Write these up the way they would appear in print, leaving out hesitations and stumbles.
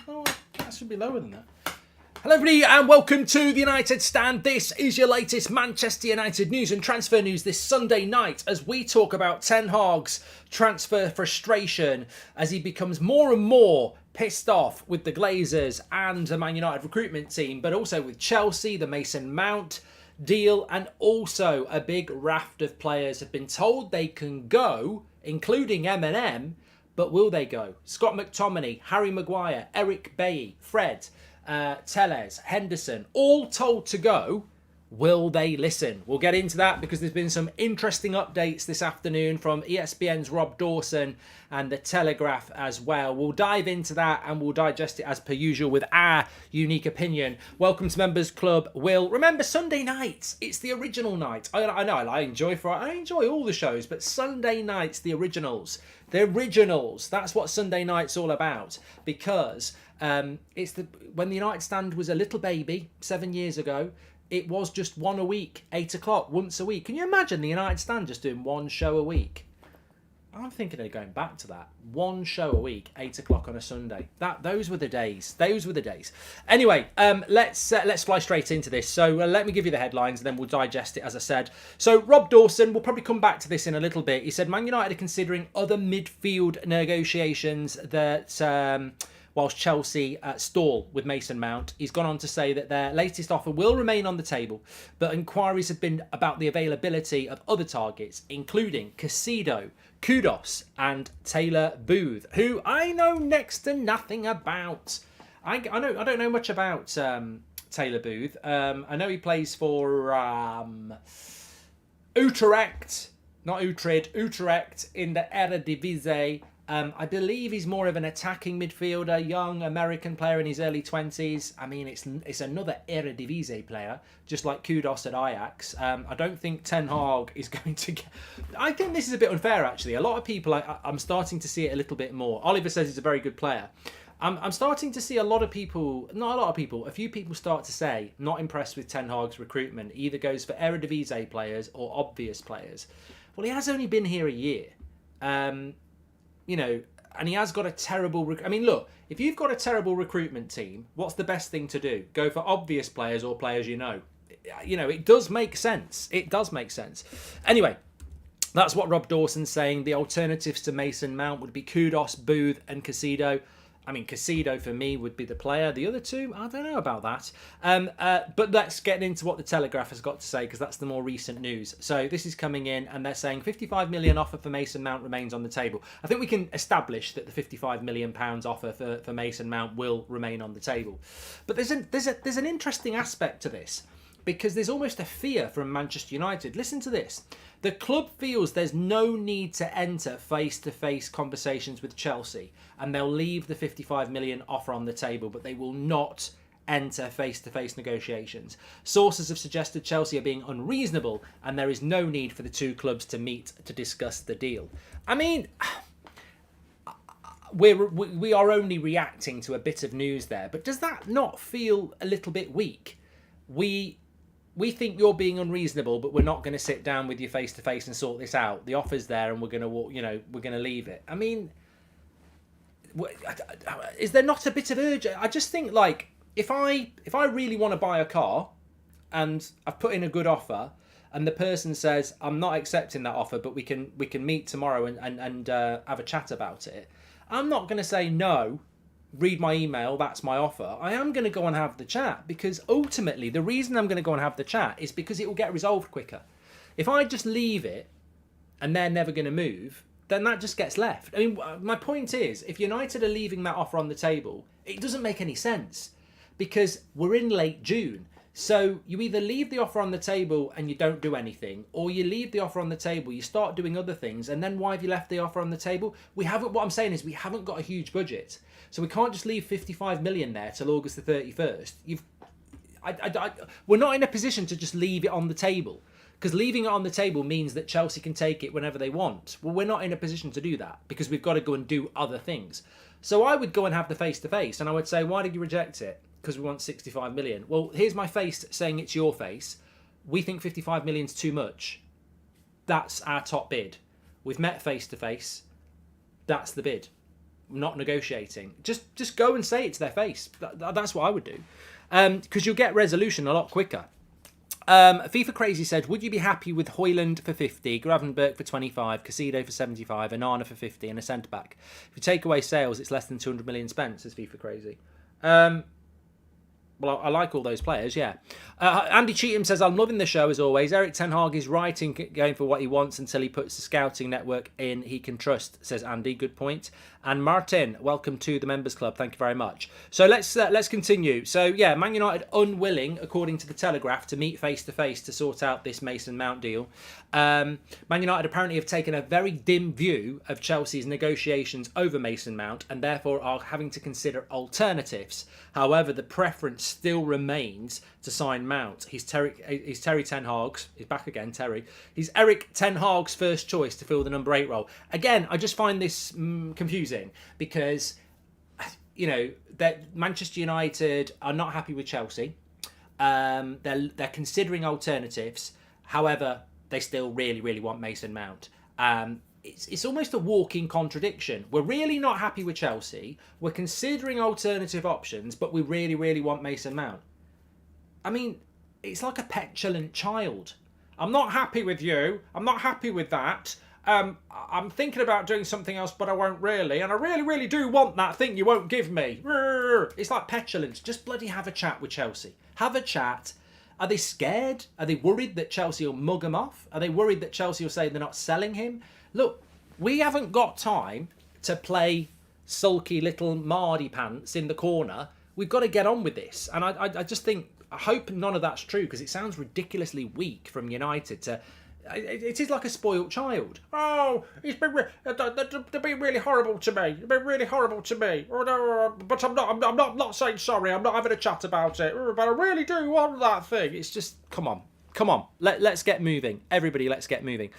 Oh, that should be lower than that. Hello everybody and welcome to the United Stand. This is your latest Manchester United news and transfer news this Sunday night as we talk about Ten Hag's transfer frustration as he becomes more and more pissed off with the Glazers and the Man United recruitment team, but also with Chelsea, the Mason Mount deal, and also a big raft of players have been told they can go, including M&M, but will they go? Scott McTominay, Harry Maguire, Eric Bailly, Fred, Tellez, Henderson, all told to go. Will they listen? We'll get into that because there's been some interesting updates this afternoon from ESPN's Rob Dawson and The Telegraph as well. We'll dive into that and we'll digest it as per usual with our unique opinion. Welcome to Members Club, Will. Remember, Sunday nights, it's the original night. I know, I enjoy all the shows, but Sunday nights, the originals. The originals, that's what Sunday night's all about because it's when the United Stand was a little baby 7 years ago. It was just one a week, 8 o'clock, once a week. Can you imagine the United Stand just doing one show a week? I'm thinking of going back to that. One show a week, 8 o'clock on a Sunday. Those were the days. Those were the days. Anyway, let's fly straight into this. So let me give you the headlines and then we'll digest it, as I said. So Rob Dawson, we'll probably come back to this in a little bit. He said Man United are considering other midfield negotiations that... whilst Chelsea stall with Mason Mount. He's gone on to say that their latest offer will remain on the table, but inquiries have been about the availability of other targets, including Caicedo, Kudos and Taylor Booth, who I know next to nothing about. I don't know much about Taylor Booth. I know he plays for Utrecht, not Utrecht in the Eredivisie. I believe he's more of an attacking midfielder, young American player in his early 20s. I mean, it's another Eredivisie player, just like Kudos at Ajax. I don't think Ten Hag is going to get... I think this is a bit unfair, actually. A lot of people, I'm starting to see it a little bit more. Oliver says he's a very good player. I'm starting to see a few people start to say, not impressed with Ten Hag's recruitment. Either goes for Eredivisie players or obvious players. Well, he has only been here a year. You know, and he has got a terrible... I mean, look, if you've got a terrible recruitment team, what's the best thing to do? Go for obvious players or players you know. You know, it does make sense. It does make sense. Anyway, that's what Rob Dawson's saying. The alternatives to Mason Mount would be Kudos, Booth and Caicedo. I mean, Caicedo for me would be the player. The other two, I don't know about that. But let's get into what the Telegraph has got to say because that's the more recent news. So this is coming in and they're saying 55 million offer for Mason Mount remains on the table. I think we can establish that the 55 million pounds offer for Mason Mount will remain on the table. But there's an interesting aspect to this because there's almost a fear from Manchester United. Listen to this. The club feels there's no need to enter face-to-face conversations with Chelsea and they'll leave the 55 million offer on the table, but they will not enter face-to-face negotiations. Sources have suggested Chelsea are being unreasonable and there is no need for the two clubs to meet to discuss the deal. I mean, we are only reacting to a bit of news there, but does that not feel a little bit weak? We think you're being unreasonable, but we're not going to sit down with you face to face and sort this out. The offer's there, and we're going to leave it. I mean, is there not a bit of urgency? I just think like if I really want to buy a car, and I've put in a good offer, and the person says I'm not accepting that offer, but we can meet tomorrow and have a chat about it. I'm not going to say no. Read my email, that's my offer. I am going to go and have the chat because ultimately the reason I'm going to go and have the chat is because it will get resolved quicker. If I just leave it and they're never going to move, then that just gets left. I mean, my point is, if United are leaving that offer on the table, it doesn't make any sense because we're in late June. So you either leave the offer on the table and you don't do anything, or you leave the offer on the table, you start doing other things, and then why have you left the offer on the table? What I'm saying is we haven't got a huge budget. So we can't just leave 55 million there till August the 31st. We're not in a position to just leave it on the table because leaving it on the table means that Chelsea can take it whenever they want. Well, we're not in a position to do that because we've got to go and do other things. So I would go and have the face-to-face and I would say, why did you reject it? Because we want 65 million. Well, here's my face saying it's your face. We think 55 million is too much. That's our top bid. We've met face-to-face. That's the bid. not negotiating. Just go and say it to their face. That's what I would do, because you'll get resolution a lot quicker. FIFA Crazy said, would you be happy with Højlund for 50, Gravenberch for 25, Casido for 75, Anana for 50, and a centre-back? If you take away sales, it's less than 200 million spent, says FIFA Crazy. Well, I like all those players, yeah. Andy Cheatham says, I'm loving the show as always. Eric Ten Hag is right in going for what he wants until he puts the scouting network in he can trust, says Andy. Good point. And Martin, welcome to the Members Club. Thank you very much. So let's continue. So, yeah, Man United unwilling, according to the Telegraph, to meet face-to-face to sort out this Mason Mount deal. Man United apparently have taken a very dim view of Chelsea's negotiations over Mason Mount and therefore are having to consider alternatives. However, the preference still remains to sign Mount. He's Terry Ten Hag's. He's back again, Terry. He's Eric Ten Hag's first choice to fill the number 8 role. Again, I just find this confusing because, you know, that Manchester United are not happy with Chelsea. They're considering alternatives. However, they still really want Mason Mount. It's almost a walking contradiction. We're really not happy with Chelsea. We're considering alternative options, but we really want Mason Mount. I mean, it's like a petulant child. I'm not happy with you. I'm not happy with that. I'm thinking about doing something else, but I won't really. And I really do want that thing you won't give me. It's like petulance. Just bloody have a chat with Chelsea. Have a chat. Are they scared? Are they worried that Chelsea will mug them off? Are they worried that Chelsea will say they're not selling him? Look, we haven't got time to play sulky little Mardy pants in the corner. We've got to get on with this. And I just think, I hope none of that's true, because it sounds ridiculously weak from United to... It is like a spoilt child. Oh, they've been really horrible to me. They've been really horrible to me. But I'm not saying sorry. I'm not having a chat about it. But I really do want that thing. It's just, come on. Let's get moving. Everybody, let's get moving.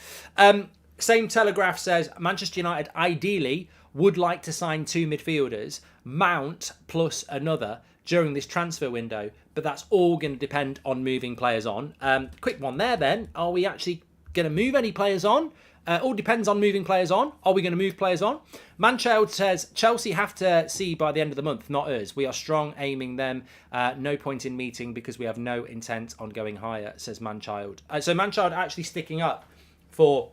Same Telegraph says Manchester United ideally would like to sign 2 midfielders, Mount plus another, during this transfer window, but that's all going to depend on moving players on. Quick one there then. Are we actually going to move any players on? All depends on moving players on. Are we going to move players on? Manchild says, Chelsea have to see by the end of the month, not us. We are strong aiming them. No point in meeting because we have no intent on going higher, says Manchild. So Manchild actually sticking up for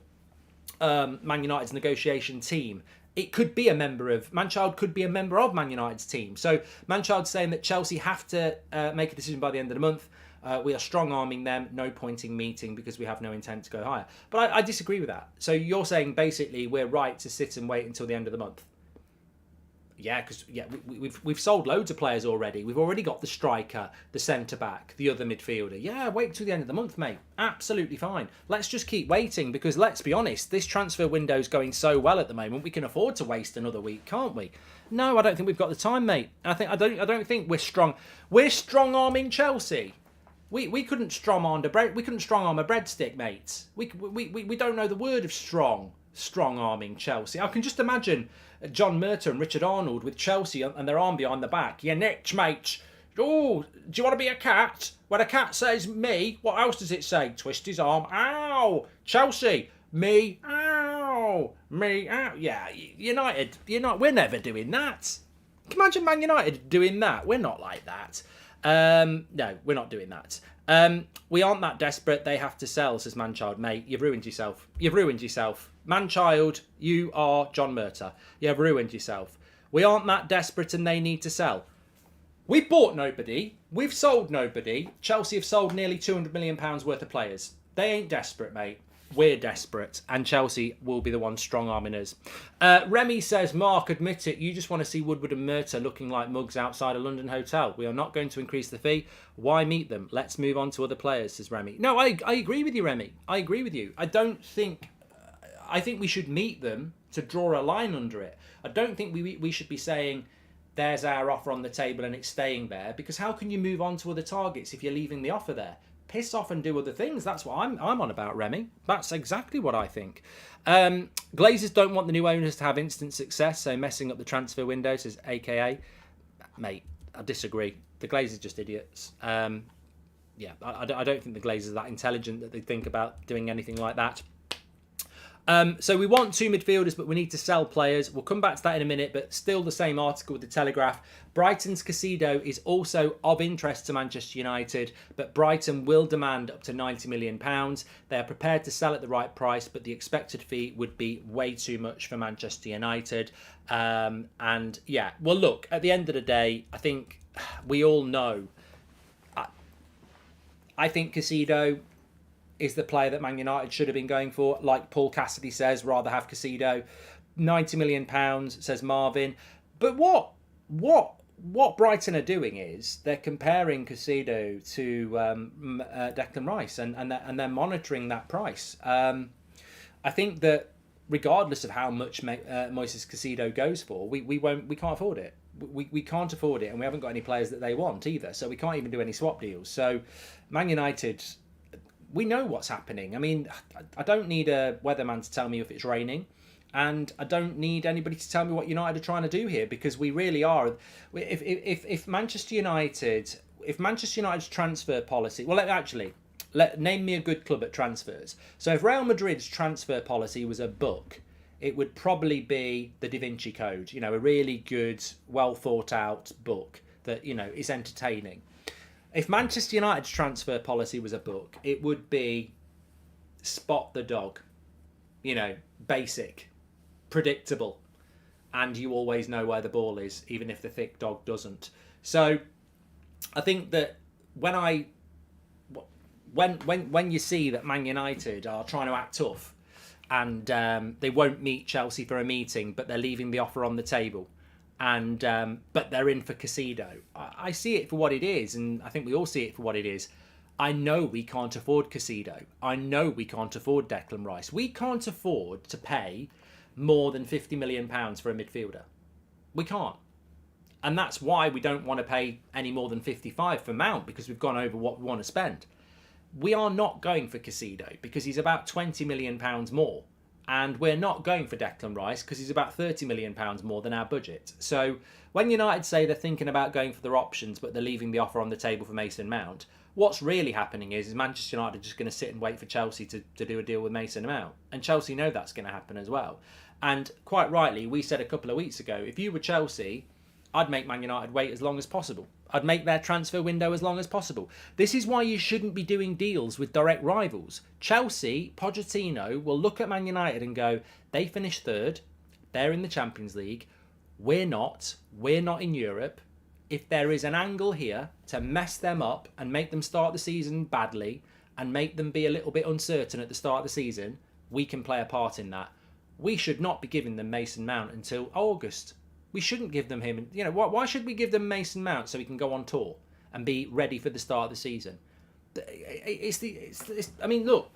Man United's negotiation team. It could be a member of... Manchild could be a member of Man United's team. So Manchild's saying that Chelsea have to make a decision by the end of the month. We are strong-arming them, no point in meeting because we have no intent to go higher. But I disagree with that. So you're saying basically we're right to sit and wait until the end of the month. Yeah, because we've sold loads of players already. We've already got the striker, the centre-back, the other midfielder. Yeah, wait till the end of the month, mate. Absolutely fine. Let's just keep waiting because let's be honest, this transfer window's going so well at the moment. We can afford to waste another week, can't we? No, I don't think we've got the time, mate. I don't think we're strong. We're strong-arming Chelsea. We couldn't strong-arm a breadstick, mates. We don't know the word of strong-arming Chelsea. I can just imagine John Murta and Richard Arnold with Chelsea and their arm behind the back. Yeah, next, mate. Oh, do you want to be a cat? When a cat says me, what else does it say? Twist his arm. Ow! Chelsea, me, ow! Me, ow! Yeah, United, we're never doing that. Can you imagine Man United doing that? We're not like that. No, we're not doing that. We aren't that desperate. They have to sell, says Manchild. Mate, you've ruined yourself. Manchild, you are John Murta. You've ruined yourself. We aren't that desperate and they need to sell. We've bought nobody. We've sold nobody. Chelsea have sold nearly £200 million worth of players. They ain't desperate, mate. We're desperate, and Chelsea will be the one strong-arming us. Remy says, Mark, admit it, you just want to see Woodward and Murta looking like mugs outside a London hotel. We are not going to increase the fee. Why meet them? Let's move on to other players, says Remy. No, I agree with you, Remy. I agree with you. I think we should meet them to draw a line under it. I don't think we should be saying, there's our offer on the table and it's staying there, because how can you move on to other targets if you're leaving the offer there? Piss off and do other things. That's what I'm on about, Remy. That's exactly what I think. Glazers don't want the new owners to have instant success, so messing up the transfer window, says AKA. Mate, I disagree. The Glazers are just idiots. I don't think the Glazers are that intelligent that they think about doing anything like that. So we want 2 midfielders, but we need to sell players. We'll come back to that in a minute, but still the same article with the Telegraph. Brighton's Caicedo is also of interest to Manchester United, but Brighton will demand up to £90 million. They are prepared to sell at the right price, but the expected fee would be way too much for Manchester United. And yeah, well, look, at the end of the day, I think we all know. I think Caicedo is the player that Man United should have been going for. Like Paul Cassidy says, rather have Caicedo. £90 million, says Marvin. But what Brighton are doing is they're comparing Caicedo to Declan Rice, and they're monitoring that price. I think that regardless of how much Moises Caicedo goes for, we can't afford it. We can't afford it, and we haven't got any players that they want either. So we can't even do any swap deals. So Man United, we know what's happening. I mean, I don't need a weatherman to tell me if it's raining, and I don't need anybody to tell me what United are trying to do here, because we really are. If Manchester United's transfer policy, well, actually, name me a good club at transfers. So if Real Madrid's transfer policy was a book, it would probably be the Da Vinci Code. You know, a really good, well thought out book that, you know, is entertaining. If Manchester United's transfer policy was a book, it would be spot the dog. You know, basic, predictable, and you always know where the ball is, even if the thick dog doesn't. So I think that when you see that Man United are trying to act tough and they won't meet Chelsea for a meeting, but they're leaving the offer on the table, and but they're in for Caicedo, I see it for what it is, and I think we all see it for what it is. I know we can't afford Caicedo. I know we can't afford Declan Rice. We can't afford to pay more than £50 million for a midfielder. We can't. And that's why we don't want to pay any more than 55 for Mount, because we've gone over what we want to spend. We are not going for Caicedo because he's about £20 million more. And we're not going for Declan Rice because he's about £30 million more than our budget. So when United say they're thinking about going for their options, but they're leaving the offer on the table for Mason Mount, what's really happening is Manchester United are just going to sit and wait for Chelsea to do a deal with Mason Mount. And Chelsea know that's going to happen as well. And quite rightly, we said a couple of weeks ago, if you were Chelsea, I'd make Man United wait as long as possible. I'd make their transfer window as long as possible. This is why you shouldn't be doing deals with direct rivals. Chelsea, Pochettino, will look at Man United and go, they finished third, they're in the Champions League, we're not in Europe. If there is an angle here to mess them up and make them start the season badly and make them be a little bit uncertain at the start of the season, we can play a part in that. We should not be giving them Mason Mount until August. We shouldn't give them him. You know, why should we give them Mason Mount so he can go on tour and be ready for the start of the season? I mean, look,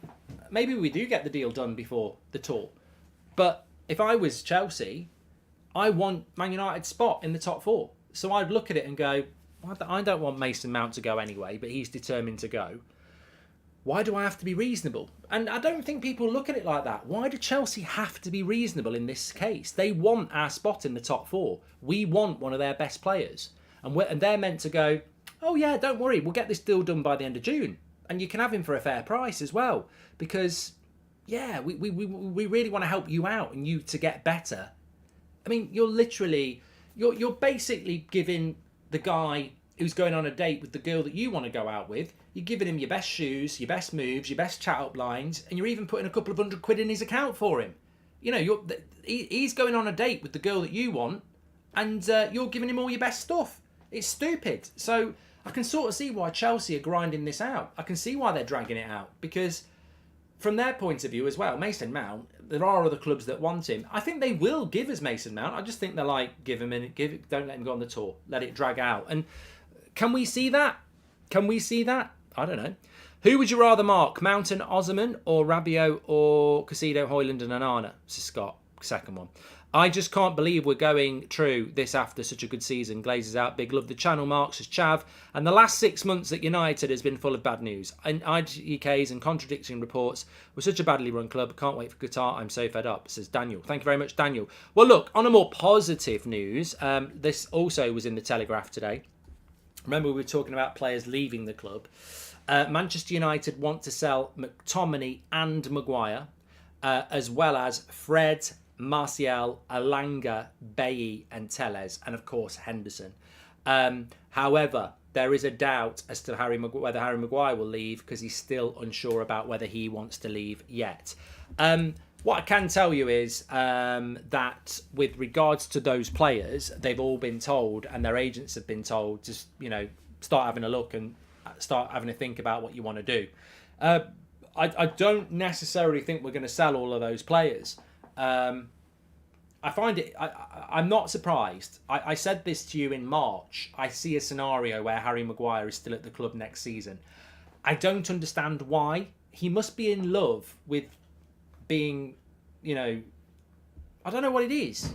maybe we do get the deal done before the tour. But if I was Chelsea, I want Man United's spot in the top four. So I'd look at it and go, I don't want Mason Mount to go anyway, but he's determined to go. Why do I have to be reasonable? And I don't think people look at it like that. Why do Chelsea have to be reasonable in this case? They want our spot in the top four. We want one of their best players. And they're meant to go, oh yeah, don't worry, we'll get this deal done by the end of June. And you can have him for a fair price as well. Because, yeah, we really want to help you out and you to get better. I mean, you're basically giving the guy who's going on a date with the girl that you want to go out with, you're giving him your best shoes, your best moves, your best chat-up lines, and you're even putting a couple of £100 in his account for him. You know, he's going on a date with the girl that you want, and you're giving him all your best stuff. It's stupid. So I can sort of see why Chelsea are grinding this out. I can see why they're dragging it out, because from their point of view as well, Mason Mount, there are other clubs that want him. I think they will give us Mason Mount. I just think they're like, don't let him go on the tour. Let it drag out. And can we see that? I don't know. Who would you rather mark? Mount and Osman, or Rabiot, or Caicedo, Højlund and Onana? This is Scott, second one. I just can't believe we're going through this after such a good season. Glazes out, big love the channel, marks as Chav. And the last 6 months at United has been full of bad news. And IGKs and contradicting reports. We're such a badly run club. Can't wait for Qatar. I'm so fed up, says Daniel. Thank you very much, Daniel. Well, look, on a more positive news, this also was in the Telegraph today. Remember, we were talking about players leaving the club. Manchester United want to sell McTominay and Maguire. as well as Fred, Martial, Alanga, Bailly and Telles, and of course Henderson. However, there is a doubt as to whether Harry Maguire will leave, because he's still unsure about whether he wants to leave yet. What I can tell you is that with regards to those players, they've all been told, and their agents have been told, just, start having a look and start having a think about what you want to do. I don't necessarily think we're going to sell all of those players. I find it, I'm not surprised. I said this to you in March. I see a scenario where Harry Maguire is still at the club next season. I don't understand why. He must be in love with being, I don't know what it is.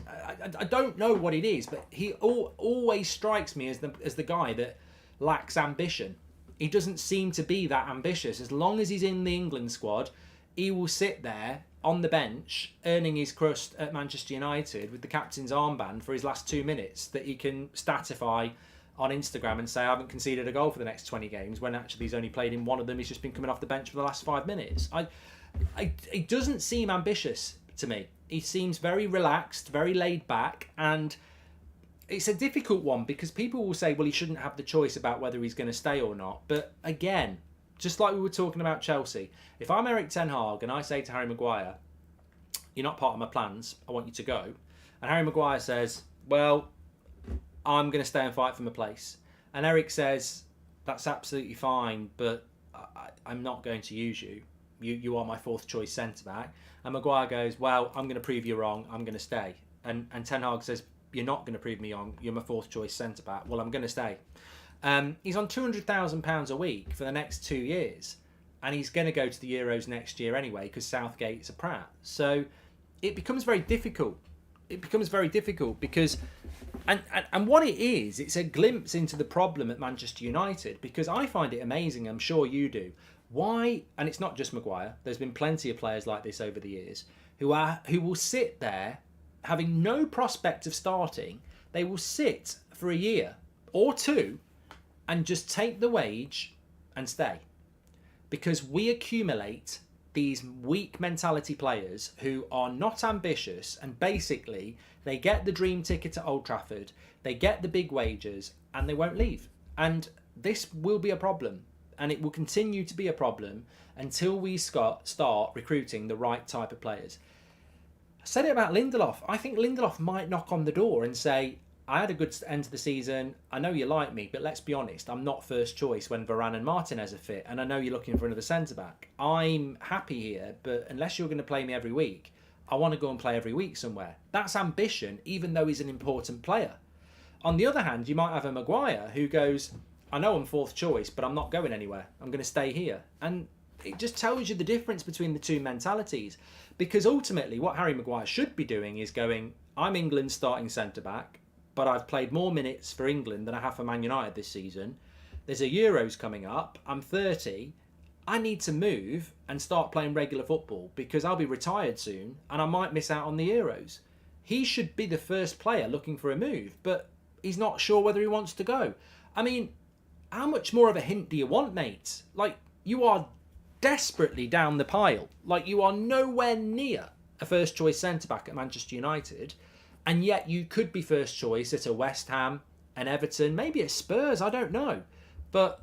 I don't know what it is, but he always strikes me as the guy that lacks ambition. He doesn't seem to be that ambitious. As long as he's in the England squad, he will sit there on the bench, earning his crust at Manchester United with the captain's armband for his last 2 minutes that he can statify on Instagram and say, I haven't conceded a goal for the next 20 games, when actually he's only played in one of them. He's just been coming off the bench for the last 5 minutes. It doesn't seem ambitious to me. He seems very relaxed, very laid back, and it's a difficult one because people will say, well, he shouldn't have the choice about whether he's going to stay or not. But again, just like we were talking about Chelsea, if I'm Erik ten Hag and I say to Harry Maguire, you're not part of my plans, I want you to go, and Harry Maguire says, well, I'm going to stay and fight for my place, and Erik says, that's absolutely fine, but I'm not going to use you. You are my fourth choice centre-back. And Maguire goes, well, I'm going to prove you wrong, I'm going to stay. And Ten Hag says, you're not going to prove me wrong, you're my fourth choice centre-back. Well, I'm going to stay. He's on £200,000 a week for the next 2 years. And he's going to go to the Euros next year anyway, because Southgate's a prat. So it becomes very difficult. It becomes very difficult because... And what it is, it's a glimpse into the problem at Manchester United, because I find it amazing, I'm sure you do. Why, and it's not just Maguire, there's been plenty of players like this over the years who will sit there having no prospect of starting. They will sit for a year or two and just take the wage and stay. Because we accumulate these weak mentality players who are not ambitious, and basically they get the dream ticket to Old Trafford, they get the big wages, and they won't leave. And this will be a problem, and it will continue to be a problem until we start recruiting the right type of players. I said it about Lindelof. I think Lindelof might knock on the door and say, I had a good end to the season. I know you like me, but let's be honest, I'm not first choice when Varane and Martinez are fit, and I know you're looking for another centre-back. I'm happy here, but unless you're going to play me every week, I want to go and play every week somewhere. That's ambition, even though he's an important player. On the other hand, you might have a Maguire who goes, I know I'm fourth choice, but I'm not going anywhere. I'm going to stay here. And it just tells you the difference between the two mentalities. Because ultimately, what Harry Maguire should be doing is going, I'm England's starting centre-back, but I've played more minutes for England than I have for Man United this season. There's a Euros coming up. I'm 30. I need to move and start playing regular football because I'll be retired soon and I might miss out on the Euros. He should be the first player looking for a move, but he's not sure whether he wants to go. I mean, how much more of a hint do you want, mate? Like, you are desperately down the pile. Like, you are nowhere near a first choice centre-back at Manchester United, and yet you could be first choice at a West Ham, an Everton, maybe a Spurs, I don't know. But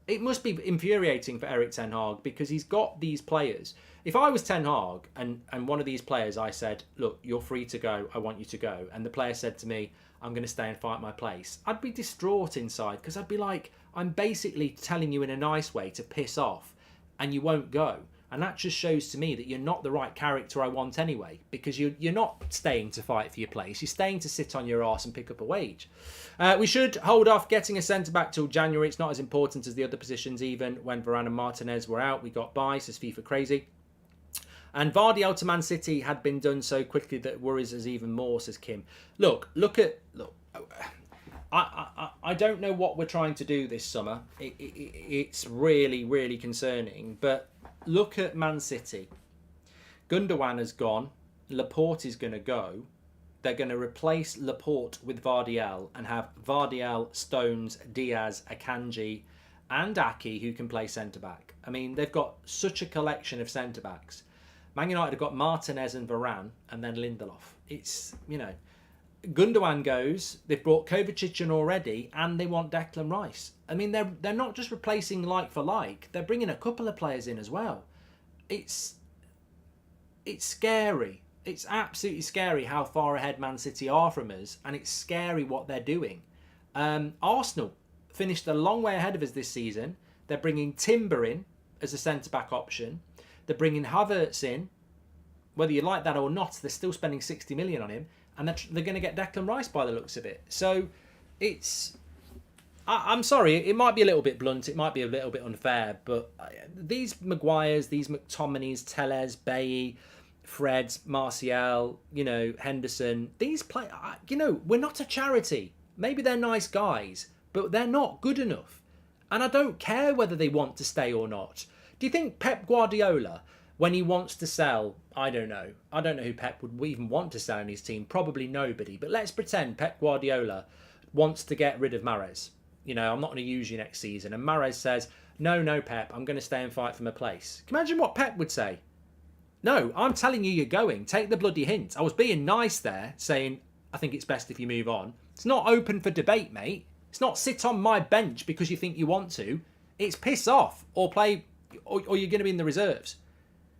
it must be infuriating for Erik ten Hag because he's got these players. If I was Ten Hag and one of these players, I said, look, you're free to go, I want you to go. And the player said to me, I'm going to stay and fight my place. I'd be distraught inside because I'd be like, I'm basically telling you in a nice way to piss off and you won't go. And that just shows to me that you're not the right character I want anyway, because you're not staying to fight for your place. You're staying to sit on your arse and pick up a wage. We should hold off getting a centre-back till January. It's not as important as the other positions, even when Varane and Martinez were out. We got by, says FIFA Crazy. And Vardy to Man City had been done so quickly that it worries us even more, says Kim. Look. I don't know what we're trying to do this summer. It's really, really concerning. But look at Man City. Gundogan has gone. Laporte is going to go. They're going to replace Laporte with Vardiel and have Vardiel, Stones, Diaz, Akanji and Aki who can play centre-back. I mean, they've got such a collection of centre-backs. Man United have got Martinez and Varane and then Lindelof. It's, Gundogan goes, they've brought Kovacic in already, and they want Declan Rice. I mean, they're not just replacing like for like, they're bringing a couple of players in as well. It's scary. It's absolutely scary how far ahead Man City are from us, and it's scary what they're doing. Arsenal finished a long way ahead of us this season. They're bringing Timber in as a centre-back option. They're bringing Havertz in. Whether you like that or not, they're still spending 60 million on him. And they're going to get Declan Rice by the looks of it. So it's... I'm sorry, it might be a little bit blunt. It might be a little bit unfair. But these Maguires, these McTominays, Telles, Bailly, Fred, Martial, Henderson, these players, we're not a charity. Maybe they're nice guys, but they're not good enough. And I don't care whether they want to stay or not. Do you think Pep Guardiola, when he wants to sell, I don't know who Pep would even want to sell in his team, probably nobody, but let's pretend Pep Guardiola wants to get rid of Mahrez. I'm not going to use you next season. And Mahrez says, no, Pep, I'm going to stay and fight for my place. Can you imagine what Pep would say? No, I'm telling you, you're going. Take the bloody hint. I was being nice there, saying, I think it's best if you move on. It's not open for debate, mate. It's not sit on my bench because you think you want to. It's piss off or play, or you're going to be in the reserves.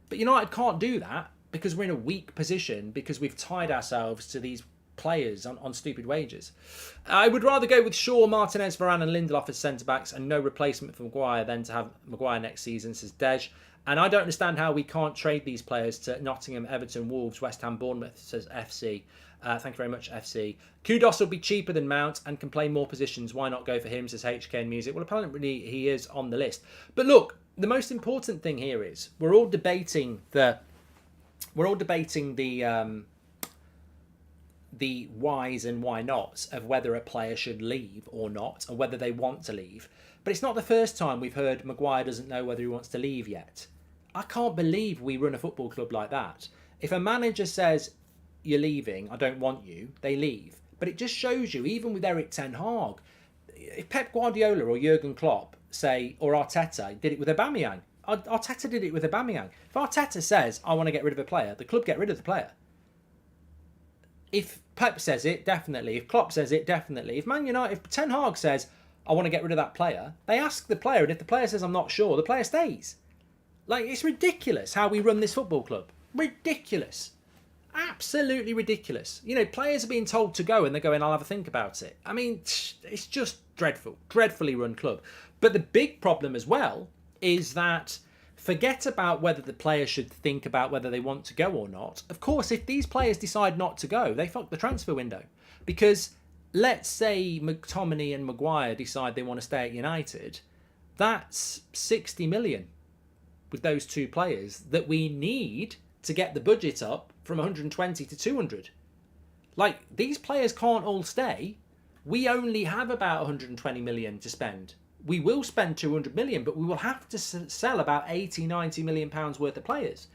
But United can't do that because we're in a weak position because we've tied ourselves to these players on stupid wages. I would rather go with Shaw, Martinez, Varane and Lindelof as centre-backs and no replacement for Maguire than to have Maguire next season, says Dej. And I don't understand how we can't trade these players to Nottingham, Everton, Wolves, West Ham, Bournemouth, says FC. Thank you very much, FC. Kudos will be cheaper than Mount and can play more positions. Why not go for him, says HK Music. Well, apparently he is on the list. But look, the most important thing here is we're all debating the whys and why nots of whether a player should leave or not, or whether they want to leave. But it's not the first time we've heard Maguire doesn't know whether he wants to leave yet. I can't believe we run a football club like that. If a manager says, you're leaving, I don't want you, they leave. But it just shows you, even with Eric Ten Hag, if Pep Guardiola or Jurgen Klopp say, or Arteta did it with Aubameyang. Arteta did it with Aubameyang. If Arteta says, I want to get rid of a player, the club get rid of the player. If Pep says it, definitely. If Klopp says it, definitely. If Ten Hag says, I want to get rid of that player, they ask the player, and if the player says, I'm not sure, the player stays. It's ridiculous how we run this football club. Ridiculous. Absolutely ridiculous. Players are being told to go and they're going, I'll have a think about it. I mean, it's just dreadful. Dreadfully run club. But the big problem as well is that forget about whether the players should think about whether they want to go or not. Of course, if these players decide not to go, they fuck the transfer window. Because let's say McTominay and Maguire decide they want to stay at United, that's 60 million with those two players that we need to get the budget up from 120 to 200. These players can't all stay. We only have about 120 million to spend. We will spend 200 million, but we will have to sell about 80, 90 million pounds worth of players.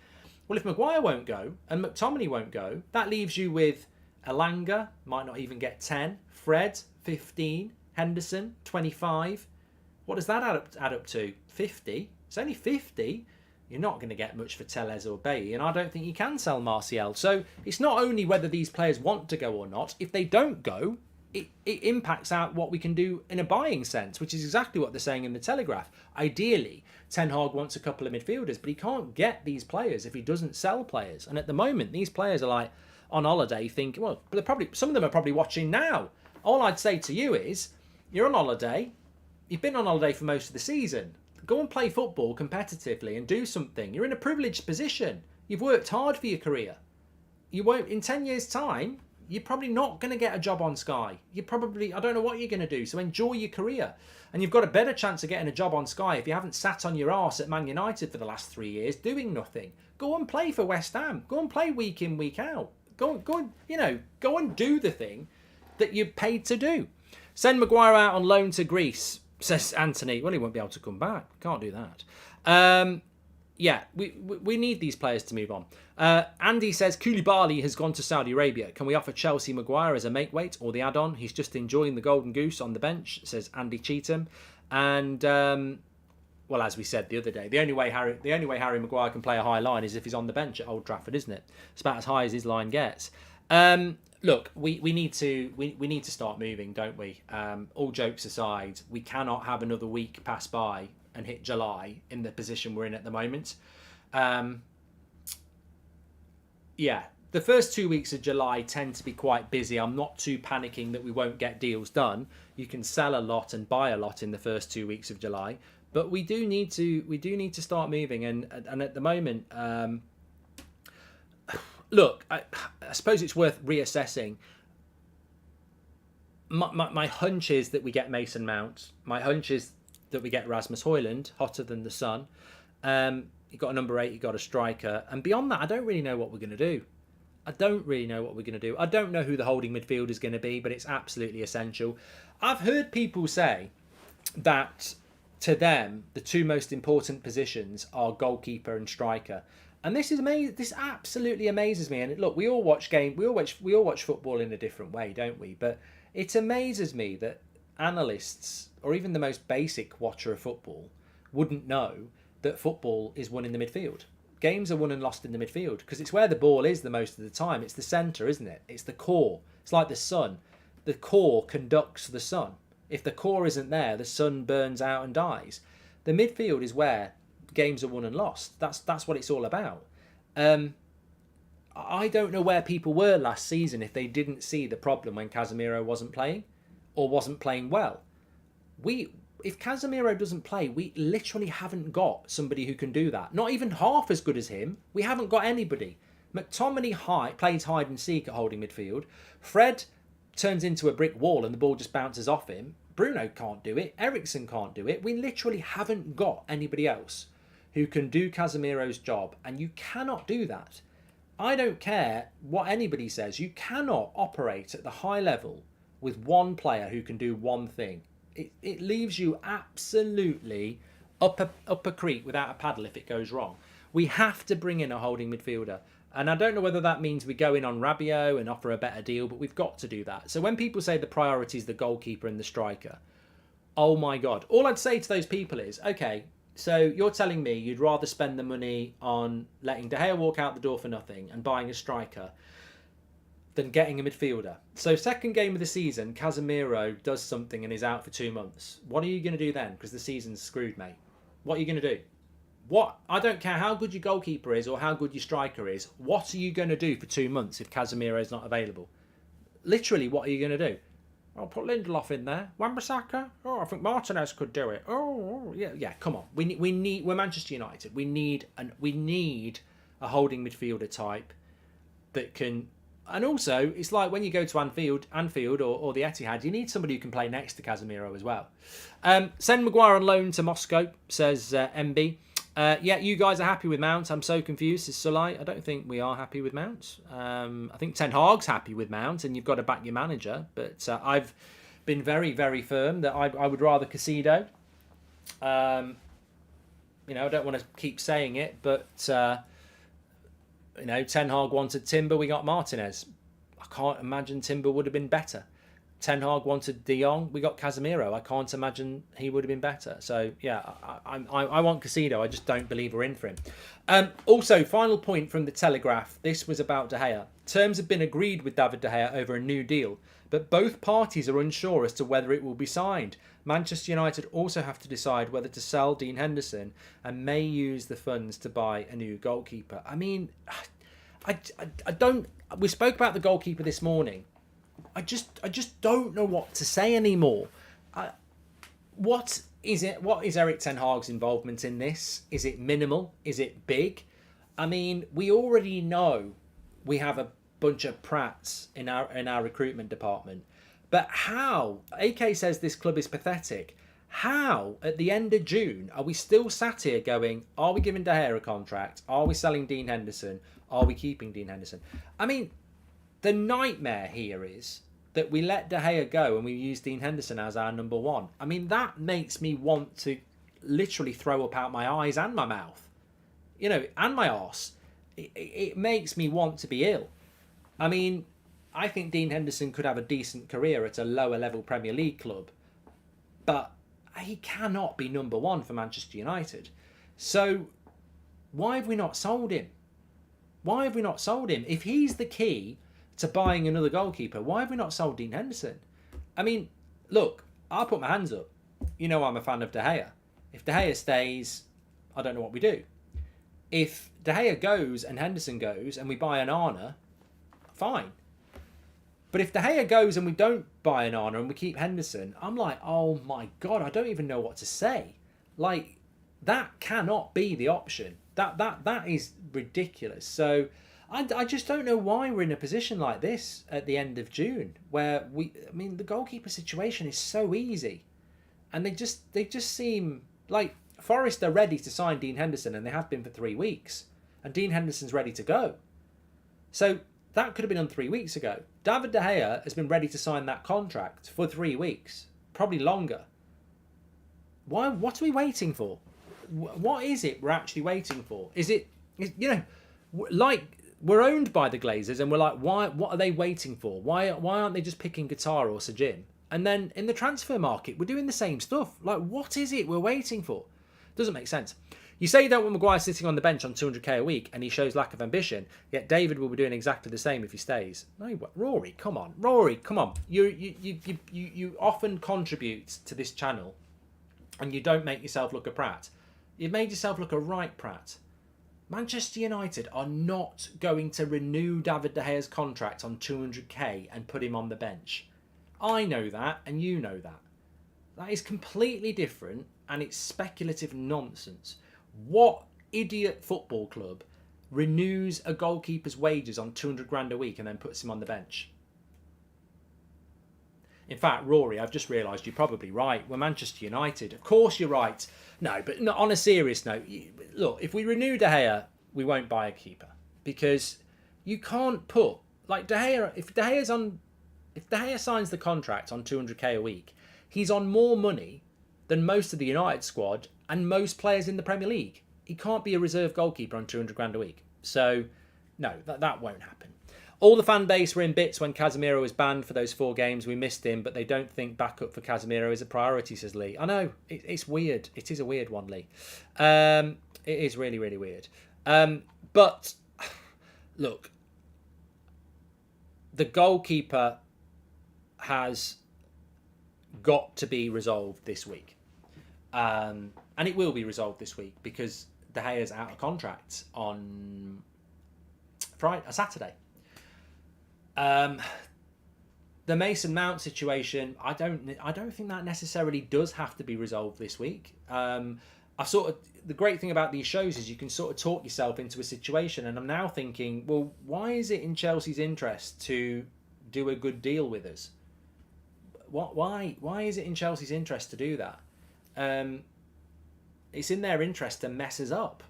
Well, if Maguire won't go and McTominay won't go, that leaves you with Elanga, might not even get 10, Fred, 15, Henderson, 25. What does that add up to? 50? It's only 50. You're not going to get much for Telles or Bailly, and I don't think you can sell Martial. So it's not only whether these players want to go or not. If they don't go, it impacts out what we can do in a buying sense, which is exactly what they're saying in the Telegraph. Ideally, Ten Hag wants a couple of midfielders, but he can't get these players if he doesn't sell players. And at the moment, these players are on holiday thinking, well, some of them are probably watching now. All I'd say to you is, you're on holiday. You've been on holiday for most of the season. Go and play football competitively and do something. You're in a privileged position. You've worked hard for your career. You won't, in 10 years' time, you're probably not going to get a job on Sky. I don't know what you're going to do, so enjoy your career. And you've got a better chance of getting a job on Sky if you haven't sat on your arse at Man United for the last 3 years doing nothing. Go and play for West Ham. Go and play week in, week out. Go and do the thing that you're paid to do. Send Maguire out on loan to Greece, says Anthony. Well, he won't be able to come back. Can't do that. We need these players to move on. Andy says Koulibaly has gone to Saudi Arabia. Can we offer Chelsea Maguire as a make weight or the add-on? He's just enjoying the golden goose on the bench, says Andy Cheetham. And well, as we said the other day, the only way Harry Maguire can play a high line is if he's on the bench at Old Trafford, isn't it? It's about as high as his line gets. Look, we need to start moving, don't we? All jokes aside, we cannot have another week pass by and hit July in the position we're in at the moment. The first 2 weeks of July tend to be quite busy. I'm not too panicking that we won't get deals done. You can sell a lot and buy a lot in the first 2 weeks of July, but we do need to start moving. And at the moment, look, I suppose it's worth reassessing. My hunch is that we get Mason Mount. My hunch is that we get Rasmus Højlund, hotter than the sun. You've got a number 8, you've got a striker. And beyond that, I don't really know what we're going to do. I don't know who the holding midfield is going to be, but it's absolutely essential. I've heard people say that to them, the two most important positions are goalkeeper and striker. And this is amazing. This absolutely amazes me. And look, we all watch football in a different way, don't we? But it amazes me that analysts, or even the most basic watcher of football, wouldn't know that football is won in the midfield. Games are won and lost in the midfield because it's where the ball is the most of the time. It's the centre, isn't it? It's the core. It's like the sun. The core conducts the sun. If the core isn't there, the sun burns out and dies. The midfield is where games are won and lost. That's what it's all about. I don't know where people were last season if they didn't see the problem when Casemiro wasn't playing or wasn't playing well. If Casemiro doesn't play, we literally haven't got somebody who can do that. Not even half as good as him. We haven't got anybody. McTominay plays hide and seek at holding midfield. Fred turns into a brick wall and the ball just bounces off him. Bruno can't do it. Eriksen can't do it. We literally haven't got anybody else who can do Casemiro's job, and you cannot do that. I don't care what anybody says. You cannot operate at the high level with one player who can do one thing. It leaves you absolutely up a creek without a paddle if it goes wrong. We have to bring in a holding midfielder. And I don't know whether that means we go in on Rabiot and offer a better deal, but we've got to do that. So when people say the priority is the goalkeeper and the striker, oh my God. All I'd say to those people is, okay, so you're telling me you'd rather spend the money on letting De Gea walk out the door for nothing and buying a striker than getting a midfielder. So second game of the season, Casemiro does something and is out for 2 months. What are you going to do then? Because the season's screwed, mate. What are you going to do? I don't care how good your goalkeeper is or how good your striker is. What are you going to do for 2 months if Casemiro is not available? Literally, what are you going to do? I'll put Lindelof in there. Wan-Bissaka? Oh, I think Martinez could do it. Oh, yeah. Come on. We're Manchester United. We need a holding midfielder type that can. And also, it's like when you go to Anfield or the Etihad, you need somebody who can play next to Casemiro as well. Send Maguire on loan to Moscow, says MB. Yeah, you guys are happy with Mount. I'm so confused, says Sulai. I don't think we are happy with Mount. I think Ten Hag's happy with Mount, and you've got to back your manager. But I've been very, very firm that I would rather Casido. I don't want to keep saying it, but... Ten Hag wanted Timber, we got Martinez. I can't imagine Timber would have been better. Ten Hag wanted De Jong, we got Casemiro. I can't imagine he would have been better. So, yeah, I want Casido. I just don't believe we're in for him. Also, final point from the Telegraph. This was about De Gea. Terms have been agreed with David De Gea over a new deal, but both parties are unsure as to whether it will be signed. Manchester United also have to decide whether to sell Dean Henderson and may use the funds to buy a new goalkeeper. I mean, I don't... We spoke about the goalkeeper this morning. I just don't know what to say anymore. What is it? What is Erik Ten Hag's involvement in this? Is it minimal? Is it big? I mean, we already know we have a bunch of prats in our recruitment department. But how? AK says this club is pathetic. How, at the end of June, are we still sat here going, are we giving De Gea a contract? Are we selling Dean Henderson? Are we keeping Dean Henderson? I mean, the nightmare here is that we let De Gea go and we use Dean Henderson as our number one. I mean, that makes me want to literally throw up out my eyes and my mouth, and my arse. It makes me want to be ill. I mean, I think Dean Henderson could have a decent career at a lower level Premier League club, but he cannot be number one for Manchester United. So why have we not sold him? Why have we not sold him? If he's the key to buying another goalkeeper, why have we not sold Dean Henderson? I mean, look, I'll put my hands up. You know I'm a fan of De Gea. If De Gea stays, I don't know what we do. If De Gea goes and Henderson goes and we buy an Arna, fine. But if De Gea goes and we don't buy an Arna and we keep Henderson, I'm like, oh my God, I don't even know what to say. Like, that cannot be the option. That is ridiculous. So I just don't know why we're in a position like this at the end of June, where the goalkeeper situation is so easy, and they just seem like Forest are ready to sign Dean Henderson, and they have been for 3 weeks, and Dean Henderson's ready to go. So that could have been done 3 weeks ago. David De Gea has been ready to sign that contract for 3 weeks, probably longer. Why? What are we waiting for? What is it we're actually waiting for? Like, we're owned by the Glazers, and we're like, why? What are they waiting for? Why aren't they just picking Qatar or Sajin? And then in the transfer market, we're doing the same stuff. Like, what is it we're waiting for? Doesn't make sense. You say you don't want Maguire sitting on the bench on 200k a week, and he shows lack of ambition. Yet David will be doing exactly the same if he stays. No, Rory, come on, You often contribute to this channel, and you don't make yourself look a prat. You've made yourself look a right prat. Manchester United are not going to renew David De Gea's contract on 200k and put him on the bench. I know that, and you know that. That is completely different, and it's speculative nonsense. What idiot football club renews a goalkeeper's wages on 200 grand a week and then puts him on the bench? In fact, Rory, I've just realised you're probably right. We're Manchester United. Of course you're right. No, but on a serious note, look, if we renew De Gea, we won't buy a keeper. Because you can't put, like, De Gea, if De Gea signs the contract on 200k a week, he's on more money than most of the United squad and most players in the Premier League. He can't be a reserve goalkeeper on 200 grand a week. So, no, that won't happen. All the fan base were in bits when Casemiro was banned for those 4 games. We missed him, but they don't think backup for Casemiro is a priority, says Lee. I know, it's weird. It is a weird one, Lee. It is really, really weird. But, look, the goalkeeper has got to be resolved this week. And it will be resolved this week because De Gea's out of contract on Saturday. The Mason Mount situation, I don't think that necessarily does have to be resolved this week. The great thing about these shows is you can sort of talk yourself into a situation, and I'm now thinking, well, why is it in Chelsea's interest to do a good deal with us? Why is it in Chelsea's interest to do that? It's in their interest to mess us up,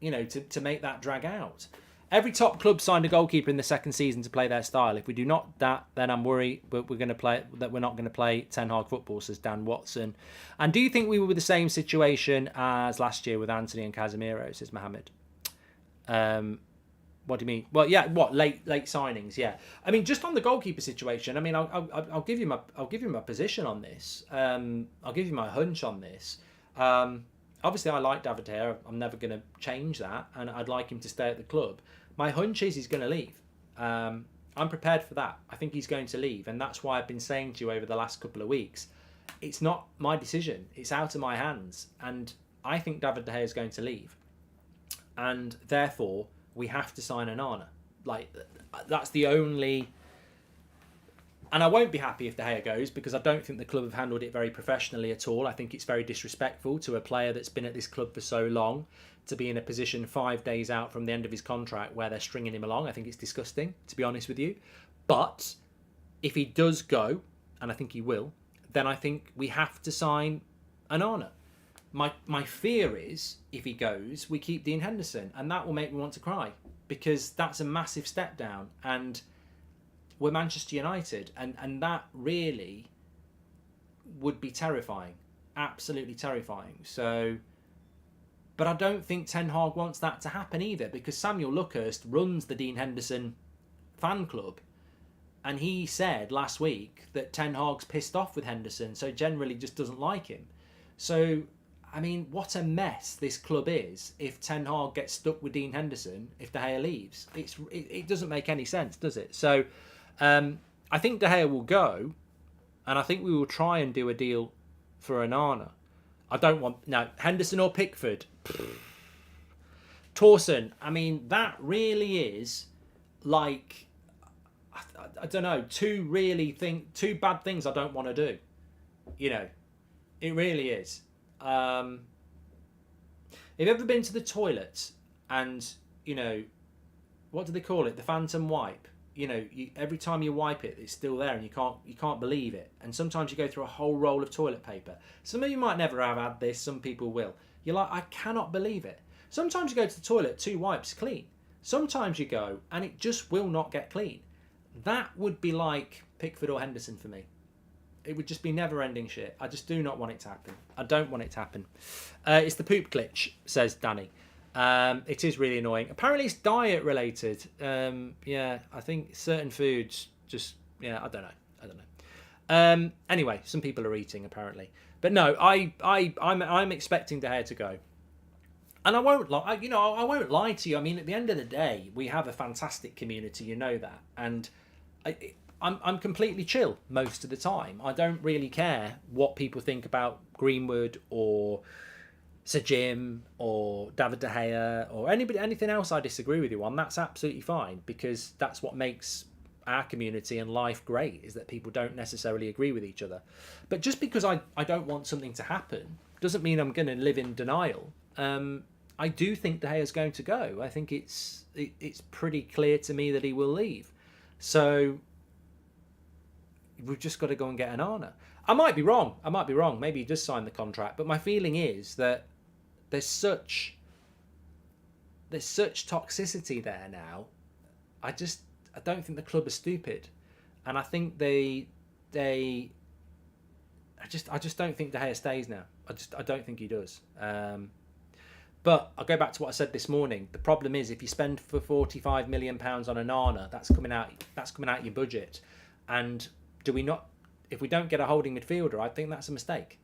to make that drag out. Every top club signed a goalkeeper in the second season to play their style. If we do not that, then I'm worried we're not going to play Ten Hag football, says Dan Watson. And do you think we were in the same situation as last year with Anthony and Casemiro, says Mohammed? What do you mean? Well, yeah, late signings? Yeah, I mean, just on the goalkeeper situation. I mean, I'll give you my position on this. I'll give you my hunch on this. Obviously, I like David De Gea. I'm never going to change that, and I'd like him to stay at the club. My hunch is he's going to leave. I'm prepared for that. I think he's going to leave, and that's why I've been saying to you over the last couple of weeks, it's not my decision. It's out of my hands, and I think David De Gea is going to leave, and therefore we have to sign an Arna. Like, that's the only. And I won't be happy if De Gea goes, because I don't think the club have handled it very professionally at all. I think it's very disrespectful to a player that's been at this club for so long to be in a position 5 days out from the end of his contract where they're stringing him along. I think it's disgusting, to be honest with you. But if he does go, and I think he will, then I think we have to sign an Arna. My fear is, if he goes, we keep Dean Henderson, and that will make me want to cry, because that's a massive step down, and we're Manchester United, and that really would be terrifying, absolutely terrifying. So, but I don't think Ten Hag wants that to happen either, because Samuel Luckhurst runs the Dean Henderson fan club, and he said last week that Ten Hag's pissed off with Henderson, so generally just doesn't like him. So, I mean, what a mess this club is if Ten Hag gets stuck with Dean Henderson if De Gea leaves. It doesn't make any sense, does it? So, I think De Gea will go, and I think we will try and do a deal for Onana. I don't want... No, Henderson or Pickford. Torsen, I mean, that really is like... I don't know, two bad things I don't want to do. You know, it really is. Have you ever been to the toilet and, you know, what do they call it? The phantom wipe. You know, every time you wipe it, it's still there and you can't believe it. And sometimes you go through a whole roll of toilet paper. Some of you might never have had this, some people will. You're like, I cannot believe it. Sometimes you go to the toilet, 2 wipes clean. Sometimes you go and it just will not get clean. That would be like Pickford or Henderson for me. It would just be never-ending shit. I just do not want it to happen. I don't want it to happen. It's the poop glitch, says Danny. It is really annoying. Apparently it's diet-related. Yeah, I think certain foods just... Yeah, I don't know. Anyway, some people are eating, apparently. But no, I'm expecting De Gea to go. And I won't lie to you. I mean, at the end of the day, we have a fantastic community, you know that. And... I'm completely chill most of the time. I don't really care what people think about Greenwood or Sir Jim or David De Gea or anything else I disagree with you on. That's absolutely fine, because that's what makes our community and life great, is that people don't necessarily agree with each other. But just because I don't want something to happen doesn't mean I'm going to live in denial. I do think De Gea is going to go. I think it's pretty clear to me that he will leave. So... we've just got to go and get Onana. I might be wrong. Maybe he does sign the contract. But my feeling is that there's such toxicity there now. I don't think the club is stupid, and I think I just don't think De Gea stays now. I don't think he does. But I'll go back to what I said this morning. The problem is, if you spend for £45 million on Onana, that's coming out your budget, and if we don't get a holding midfielder, I think that's a mistake.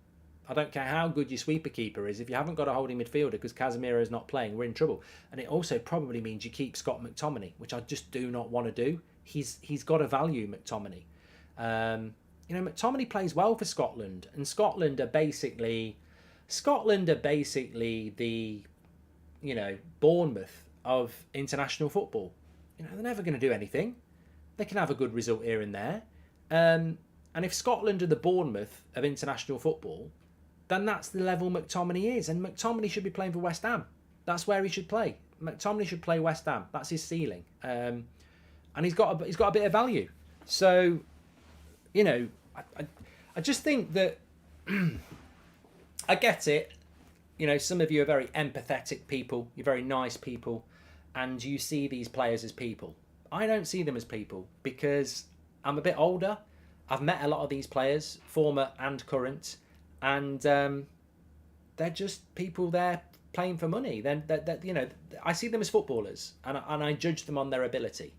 I don't care how good your sweeper keeper is. If you haven't got a holding midfielder because Casemiro's not playing, we're in trouble. And it also probably means you keep Scott McTominay, which I just do not want to do. He's got a value, McTominay. McTominay plays well for Scotland, and Scotland are basically the, Bournemouth of international football. They're never going to do anything. They can have a good result here and there. And if Scotland are the Bournemouth of international football, then that's the level McTominay is. And McTominay should be playing for West Ham. That's where he should play. McTominay should play West Ham. That's his ceiling. And he's got a bit of value. So, I just think that I get it. Some of you are very empathetic people. You're very nice people. And you see these players as people. I don't see them as people because I'm a bit older. I've met a lot of these players, former and current, and they're just people there playing for money. Then I see them as footballers, and I judge them on their ability,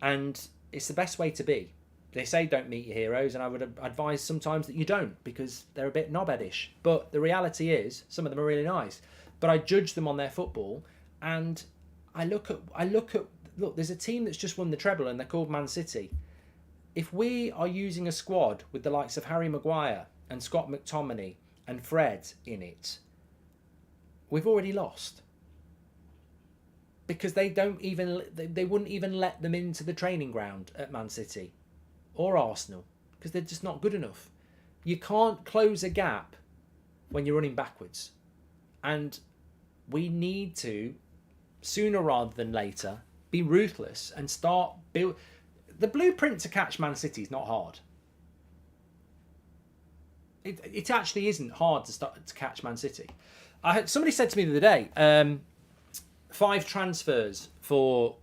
and it's the best way to be. They say don't meet your heroes, and I would advise sometimes that you don't, because they're a bit knobheadish. But the reality is, some of them are really nice. But I judge them on their football, and I look at there's a team that's just won the treble, and they're called Man City. If we are using a squad with the likes of Harry Maguire and Scott McTominay and Fred in it, we've already lost. Because they wouldn't even let them into the training ground at Man City or Arsenal, because they're just not good enough. You can't close a gap when you're running backwards. And we need to, sooner rather than later, be ruthless and start build. The blueprint to catch Man City is not hard. It actually isn't hard to catch Man City. Somebody said to me the other day, 5 transfers for...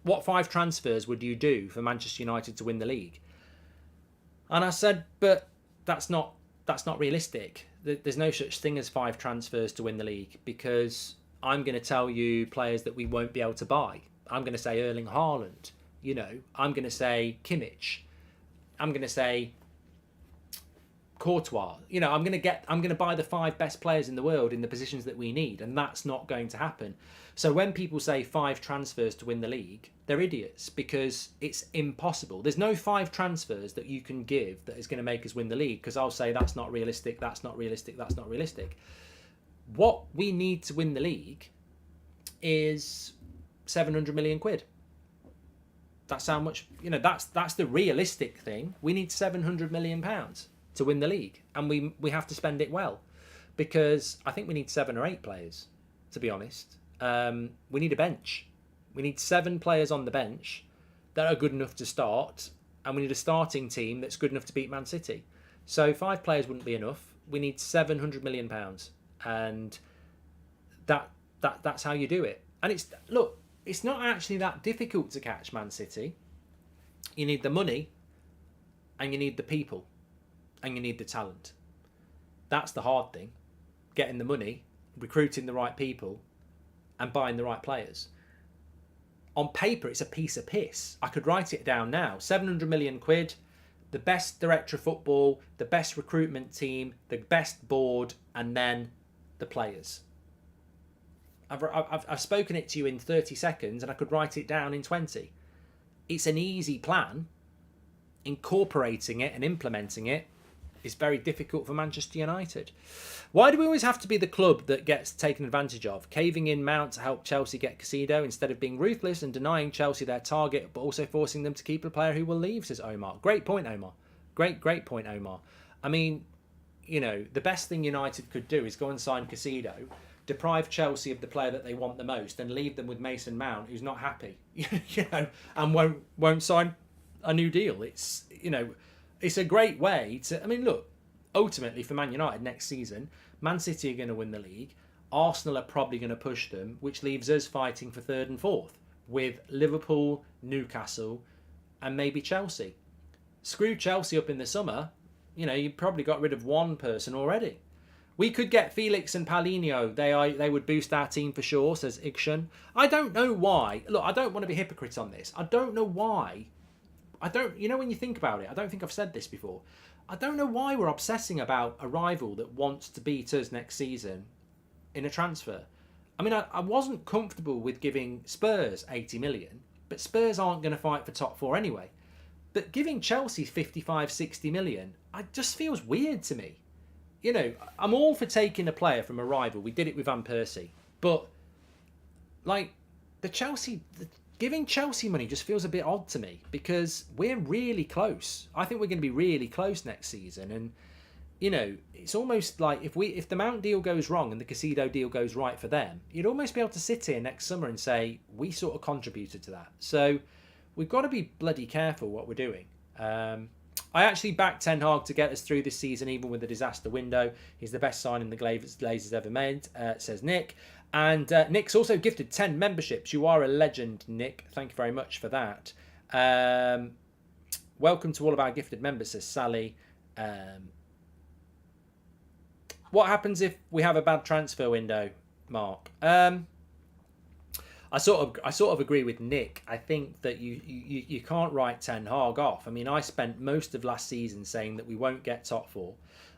What 5 transfers would you do for Manchester United to win the league? And I said, but that's not realistic. There's no such thing as 5 transfers to win the league, because I'm going to tell you players that we won't be able to buy. I'm going to say Erling Haaland. I'm going to say Kimmich. I'm going to say Courtois. You know, I'm going to buy the 5 best players in the world in the positions that we need, and that's not going to happen. So when people say 5 transfers to win the league, they're idiots, because it's impossible. There's no 5 transfers that you can give that is going to make us win the league, because I'll say that's not realistic, that's not realistic, that's not realistic. What we need to win the league is 700 million quid. That's how much, you know, that's the realistic thing. We need 700 million pounds to win the league, and we have to spend it well, because I think we need 7 or 8 players, to be honest. We need a bench. We need 7 players on the bench that are good enough to start, and we need a starting team that's good enough to beat Man City. So 5 players wouldn't be enough. We need 700 million pounds, and that's how you do it. And it's not actually that difficult to catch Man City. You need the money, and you need the people, and you need the talent. That's the hard thing. Getting the money, recruiting the right people, and buying the right players. On paper, it's a piece of piss. I could write it down now. 700 million quid, the best director of football, the best recruitment team, the best board, and then the players. I've spoken it to you in 30 seconds, and I could write it down in 20. It's an easy plan. Incorporating it and implementing it is very difficult for Manchester United. Why do we always have to be the club that gets taken advantage of? Caving in Mount to help Chelsea get Caicedo instead of being ruthless and denying Chelsea their target, but also forcing them to keep a player who will leave, says Omar. Great point, Omar. Great point, Omar. I mean, you know, the best thing United could do is go and sign Caicedo, deprive Chelsea of the player that they want the most, and leave them with Mason Mount, who's not happy, you know, and won't sign a new deal. It's, you know, it's a great way to... I mean, look, ultimately for Man United next season, Man City are going to win the league. Arsenal are probably going to push them, which leaves us fighting for 3rd and 4th with Liverpool, Newcastle, and maybe Chelsea. Screw Chelsea up in the summer. You know, you've probably got rid of one person already. We could get Felix and Paulinho. They would boost our team for sure, says Ikshan. I don't know why. Look, I don't want to be hypocrite on this. I don't know why. You know, when you think about it, I don't think I've said this before. I don't know why we're obsessing about a rival that wants to beat us next season in a transfer. I mean, I wasn't comfortable with giving Spurs 80 million, but Spurs aren't going to fight for top 4 anyway. But giving Chelsea 55, 60 million, it just feels weird to me. You know, I'm all for taking a player from a rival. We did it with Van Persie. But, like, giving Chelsea money just feels a bit odd to me, because we're really close. I think we're going to be really close next season. And, you know, it's almost like if the Mount deal goes wrong and the Caicedo deal goes right for them, you'd almost be able to sit here next summer and say, we sort of contributed to that. So we've got to be bloody careful what we're doing. I actually backed Ten Hag to get us through this season, even with the disaster window. He's the best signing the Glazers ever made, says Nick. And Nick's also gifted 10 memberships. You are a legend, Nick. Thank you very much for that. Welcome to all of our gifted members, says Sally. What happens if we have a bad transfer window, Mark? I sort of agree with Nick. I think that you can't write Ten Hag off. I mean, I spent most of last season saying that we won't get top 4.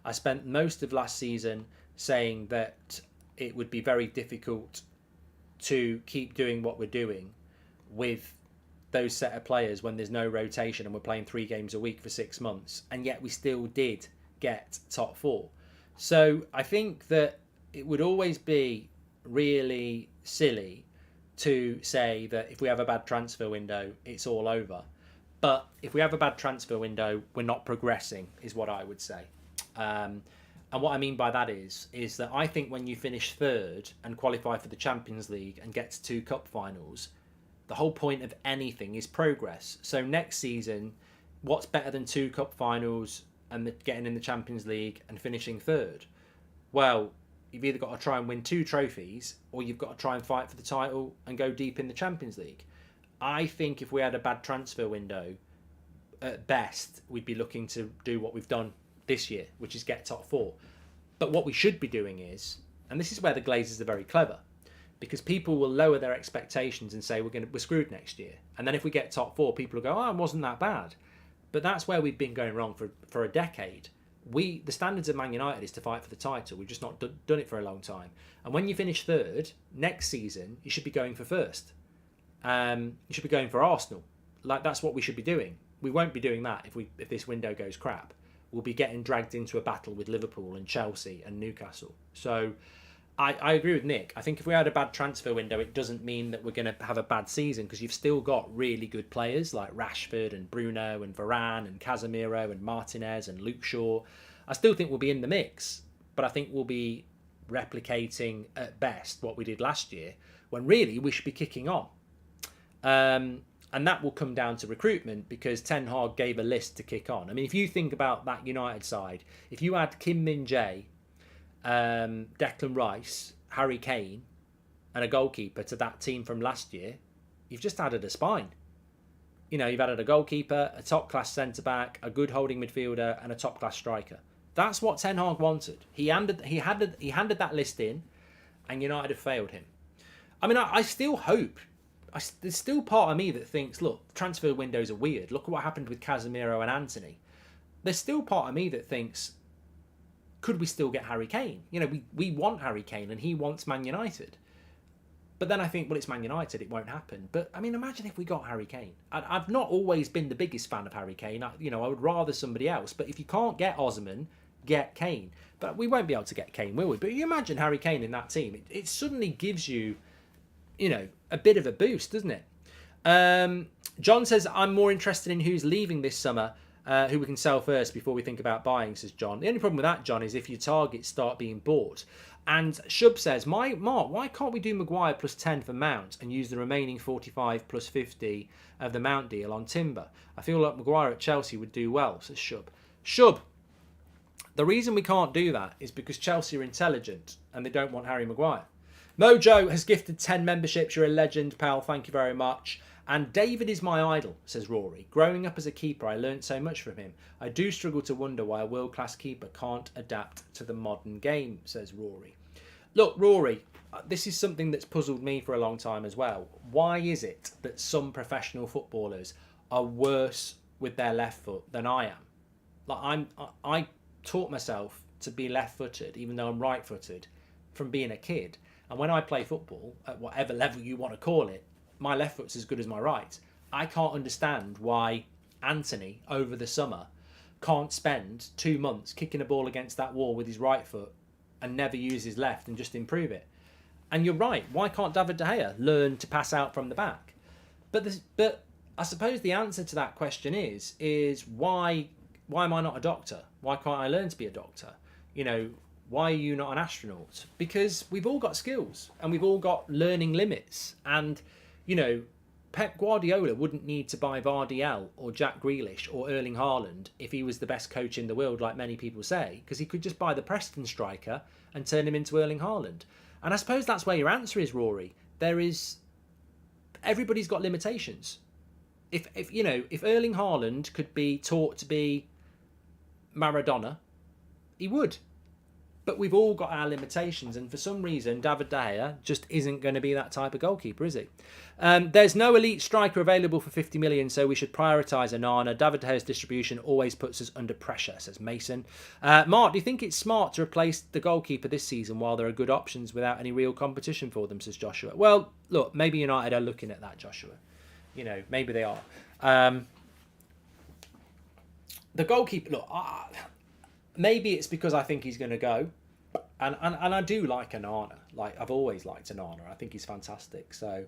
I spent most of last season saying that it would be very difficult to keep doing what we're doing with those set of players when there's no rotation and we're playing 3 games a week for 6 months, and yet we still did get top 4. So I think that it would always be really silly to say that if we have a bad transfer window, it's all over. But if we have a bad transfer window, we're not progressing, is what I would say. And what I mean by that is that I think when you finish 3rd and qualify for the Champions League and get to 2 cup finals, the whole point of anything is progress. So next season, what's better than 2 cup finals and getting in the Champions League and finishing 3rd? Well, you've either got to try and win 2 trophies, or you've got to try and fight for the title and go deep in the Champions League. I think if we had a bad transfer window, at best, we'd be looking to do what we've done this year, which is get top 4. But what we should be doing is, and this is where the Glazers are very clever, because people will lower their expectations and say we're screwed next year. And then if we get top 4, people will go, oh, it wasn't that bad. But that's where we've been going wrong for a decade. the standards of Man United is to fight for the title. We've just not done it for a long time. And when you finish third next season, you should be going for first. You should be going for Arsenal. Like, that's what we should be doing. We won't be doing that if this window goes crap. We'll be getting dragged into a battle with Liverpool and Chelsea and Newcastle. So I agree with Nick. I think if we had a bad transfer window, it doesn't mean that we're going to have a bad season, because you've still got really good players like Rashford and Bruno and Varane and Casemiro and Martinez and Luke Shaw. I still think we'll be in the mix, but I think we'll be replicating at best what we did last year, when really we should be kicking on. And that will come down to recruitment, because Ten Hag gave a list to kick on. I mean, if you think about that United side, if you add Kim Min-jae, Declan Rice, Harry Kane, and a goalkeeper to that team from last year, you've just added a spine. You know, you've added a goalkeeper, a top-class centre-back, a good holding midfielder, and a top-class striker. That's what Ten Hag wanted. He handed that list in, and United have failed him. I mean, I still hope. There's still part of me that thinks, look, transfer windows are weird. Look at what happened with Casemiro and Anthony. There's still part of me that thinks, could we still get Harry Kane? You know, we want Harry Kane and he wants Man United. But then I think, well, it's Man United, it won't happen. But, I mean, imagine if we got Harry Kane. I've not always been the biggest fan of Harry Kane. I would rather somebody else. But if you can't get Osman, get Kane. But we won't be able to get Kane, will we? But you imagine Harry Kane in that team. It suddenly gives you, a bit of a boost, doesn't it? John says, I'm more interested in who's leaving this summer, who we can sell first before we think about buying, says John. The only problem with that, John, is if your targets start being bought. And Shub says, Mark, why can't we do Maguire plus 10 for Mount and use the remaining 45 plus 50 of the Mount deal on Timber? I feel like Maguire at Chelsea would do well, says Shub. Shub, the reason we can't do that is because Chelsea are intelligent and they don't want Harry Maguire. Mojo has gifted 10 memberships. You're a legend, pal. Thank you very much. And David is my idol, says Rory. Growing up as a keeper, I learned so much from him. I do struggle to wonder why a world-class keeper can't adapt to the modern game, says Rory. Look, Rory, this is something that's puzzled me for a long time as well. Why is it that some professional footballers are worse with their left foot than I am? Like I taught myself to be left-footed, even though I'm right-footed, from being a kid. And when I play football, at whatever level you want to call it, my left foot's as good as my right. I can't understand why Anthony, over the summer, can't spend 2 months kicking a ball against that wall with his right foot and never use his left and just improve it. And you're right, why can't David De Gea learn to pass out from the back? But I suppose the answer to that question is why am I not a doctor? Why can't I learn to be a doctor? Why are you not an astronaut? Because we've all got skills and we've all got learning limits. And, Pep Guardiola wouldn't need to buy Vardy or Jack Grealish or Erling Haaland if he was the best coach in the world, like many people say, because he could just buy the Preston striker and turn him into Erling Haaland. And I suppose that's where your answer is, Rory. Everybody's got limitations. If Erling Haaland could be taught to be Maradona, he would. But we've all got our limitations, and for some reason, David De Gea just isn't going to be that type of goalkeeper, is he? There's no elite striker available for 50 million, so we should prioritise Onana. David De Gea's distribution always puts us under pressure, says Mason. Mark, do you think it's smart to replace the goalkeeper this season while there are good options without any real competition for them, says Joshua? Well, look, maybe United are looking at that, Joshua. Maybe they are. The goalkeeper, look... Maybe it's because I think he's going to go. And I do like Onana. Like, I've always liked Onana. I think he's fantastic. So,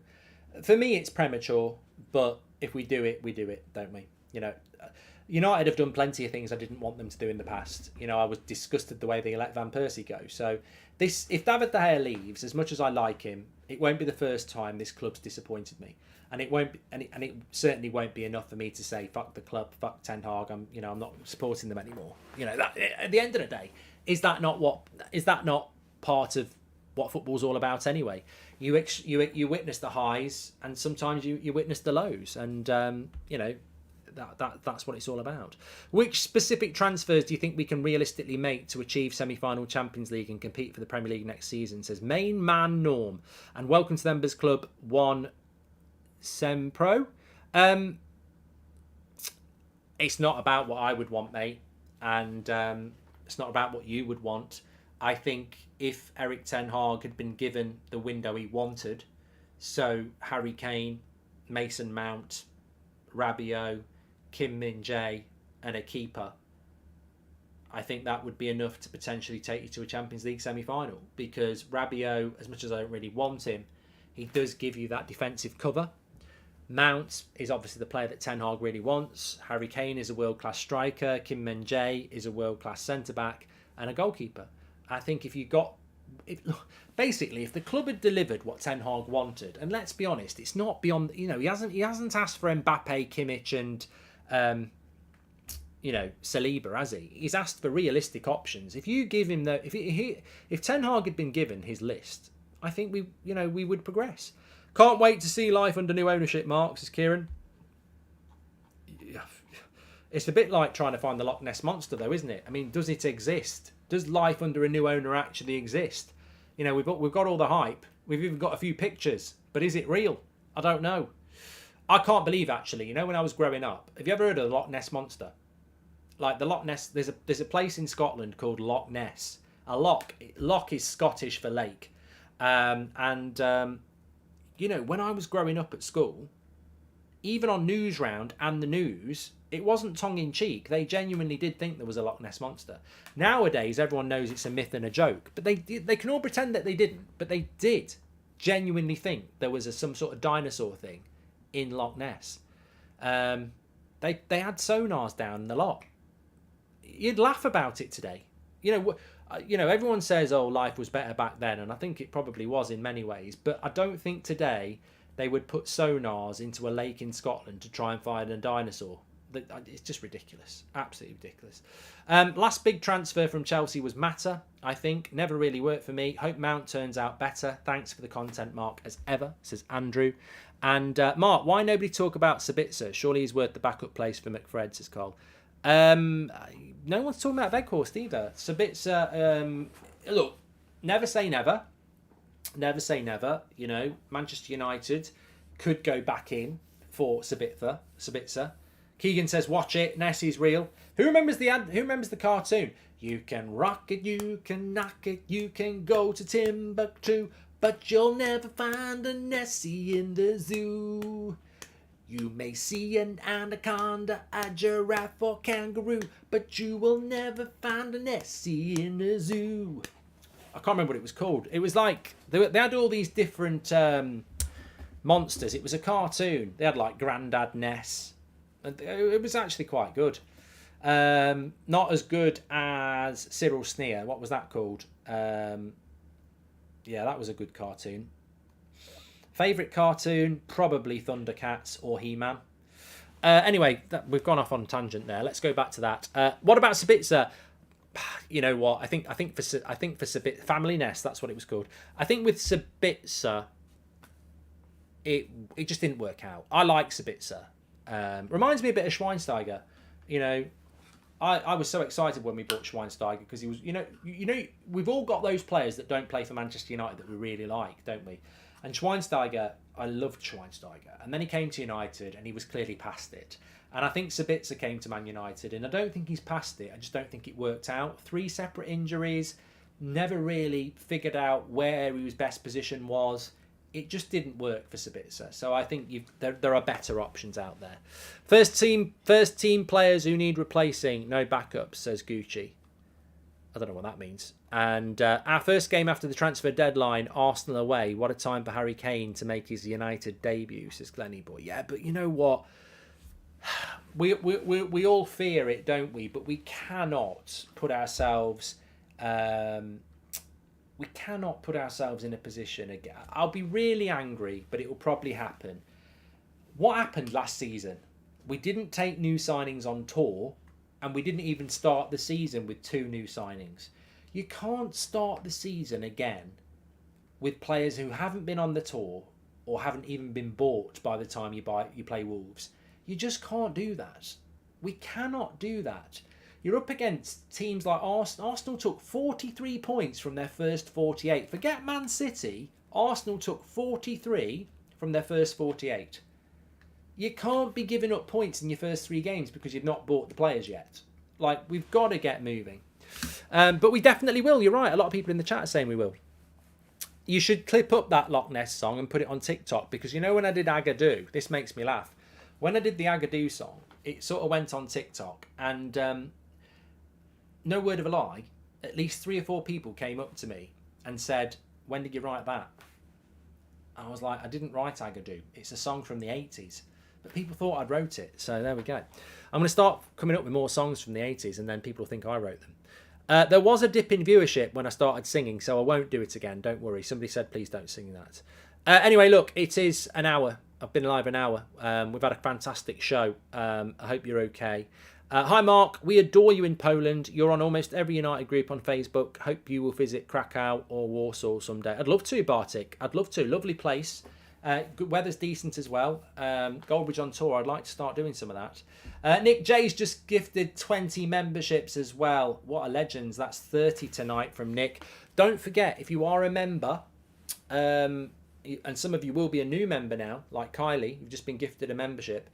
for me, it's premature. But if we do it, don't we? United have done plenty of things I didn't want them to do in the past. I was disgusted the way they let Van Persie go. So, if David De Gea leaves, as much as I like him, it won't be the first time this club's disappointed me. And it won't be, and it certainly won't be enough for me to say fuck the club, fuck Ten Hag. I'm not supporting them anymore. That, at the end of the day, is that not part of what football's all about anyway? You witness the highs, and sometimes you witness the lows, and that's what it's all about. Which specific transfers do you think we can realistically make to achieve semi-final Champions League and compete for the Premier League next season? Says Main Man Norm, and welcome to the Members Club 1. Sempro. It's not about what I would want, mate. And It's not about what you would want. I think if Erik ten Hag had been given the window he wanted, so Harry Kane, Mason Mount, Rabiot, Kim Min-jae and a keeper, I think that would be enough to potentially take you to a Champions League semi-final, because Rabiot, as much as I don't really want him, he does give you that defensive cover. Mount is obviously the player that Ten Hag really wants. Harry Kane is a world-class striker. Kim Min-jae is a world-class centre-back and a goalkeeper. I think if the club had delivered what Ten Hag wanted, and let's be honest, it's not beyond, he hasn't asked for Mbappe, Kimmich and Saliba, has he? He's asked for realistic options. If you give him if Ten Hag had been given his list, I think we would progress. Can't wait to see life under new ownership, Mark, says Kieran. It's a bit like trying to find the Loch Ness Monster, though, isn't it? I mean, does it exist? Does life under a new owner actually exist? We've got all the hype. We've even got a few pictures. But is it real? I don't know. I can't believe, actually, when I was growing up, have you ever heard of the Loch Ness Monster? Like the Loch Ness, there's a place in Scotland called Loch Ness. Loch is Scottish for lake. When I was growing up at school, even on Newsround and the news, it wasn't tongue-in-cheek. They genuinely did think there was a Loch Ness Monster. Nowadays, everyone knows it's a myth and a joke. But they can all pretend that they didn't. But they did genuinely think there was some sort of dinosaur thing in Loch Ness. They had sonars down the loch. You'd laugh about it today. Everyone says, oh, life was better back then. And I think it probably was in many ways. But I don't think today they would put sonars into a lake in Scotland to try and find a dinosaur. It's just ridiculous. Absolutely ridiculous. Last big transfer from Chelsea was Mata, I think. Never really worked for me. Hope Mount turns out better. Thanks for the content, Mark, as ever, says Andrew. And Mark, why nobody talk about Sabitzer? Surely he's worth the backup place for McFred, says Cole. No one's talking about Weghorst either. Sabitzer, look, never say never. Never say never. Manchester United could go back in for Sabitzer. Keegan says, watch it. Nessie's real. Who remembers the cartoon? You can rock it, you can knock it, you can go to Timbuktu, but you'll never find a Nessie in the zoo. You may see an anaconda, a giraffe or kangaroo, but you will never find a Nessie in a zoo. I can't remember what it was called. It was like, they had all these different monsters. It was a cartoon. They had like Grandad Ness. It was actually quite good. Not as good as Cyril Sneer. What was that called? Yeah, that was a good cartoon. Favourite cartoon? Probably Thundercats or He-Man. Anyway, we've gone off on a tangent there. Let's go back to that. What about Sabitzer? You know what? I think for Sabitzer, Family Nest, that's what it was called. I think with Sabitzer, it just didn't work out. I like Sabitzer. Reminds me a bit of Schweinsteiger. I was so excited when we bought Schweinsteiger because he was, we've all got those players that don't play for Manchester United that we really like, don't we? And Schweinsteiger, I loved Schweinsteiger. And then he came to United and he was clearly past it. And I think Sabitzer came to Man United and I don't think he's past it. I just don't think it worked out. 3 separate injuries, never really figured out where his best position was. It just didn't work for Sabitzer. So I think there are better options out there. First team players who need replacing, no backups, says Gucci. I don't know what that means. And our first game after the transfer deadline, Arsenal away. What a time for Harry Kane to make his United debut, says Glenny Boy. Yeah, but you know what? We all fear it, don't we? But we cannot put ourselves... we cannot put ourselves in a position again. I'll be really angry, but it will probably happen. What happened last season? We didn't take new signings on tour, and we didn't even start the season with 2 new signings. You can't start the season again with players who haven't been on the tour or haven't even been bought by the time you play Wolves. You just can't do that. We cannot do that. You're up against teams like Arsenal. Arsenal took 43 points from their first 48. Forget Man City. Arsenal took 43 from their first 48. You can't be giving up points in your first 3 games because you've not bought the players yet. We've got to get moving. But we definitely will. You're right. A lot of people in the chat are saying we will. You should clip up that Loch Ness song and put it on TikTok, because you know when I did Agadoo, this makes me laugh. When I did the Agadoo song, it sort of went on TikTok, and no word of a lie, at least 3 or 4 people came up to me and said, "When did you write that?" I was like, "I didn't write Agadoo. It's a song from the 80s." But people thought I'd wrote it, so there we go. I'm going to start coming up with more songs from the 80s, and then people will think I wrote them. There was a dip in viewership when I started singing, so I won't do it again. Don't worry. Somebody said, please don't sing that. Anyway, look, it is an hour. I've been live an hour. We've had a fantastic show. I hope you're okay. Hi, Mark. We adore you in Poland. You're on almost every United group on Facebook. Hope you will visit Krakow or Warsaw someday. I'd love to, Bartik. I'd love to. Lovely place. Good weather's decent as well. Goldbridge on tour. I'd like to start doing some of that. Nick J's just gifted 20 memberships as well. What a legend. That's 30 tonight from Nick. Don't forget, if you are a member, and some of you will be a new member now, like Kylie, you've just been gifted a membership,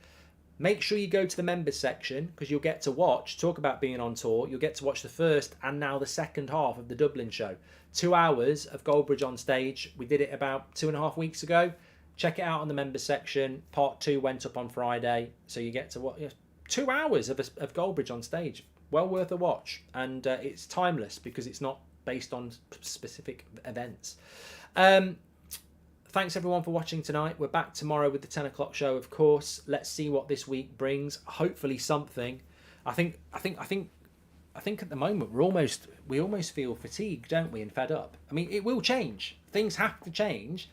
make sure you go to the members section, because you'll get to watch, talk about being on tour, you'll get to watch the first and now the second half of the Dublin show. 2 hours of Goldbridge on stage. We did it about 2.5 weeks ago. Check it out on the members section. Part 2 went up on Friday, so you get to watch 2 hours of Goldbridge on stage. Well worth a watch, and it's timeless because it's not based on specific events. Thanks everyone for watching tonight. We're back tomorrow with the 10 o'clock show, of course. Let's see what this week brings. Hopefully something. I think at the moment we almost feel fatigued, don't we, and fed up. I mean, it will change. Things have to change.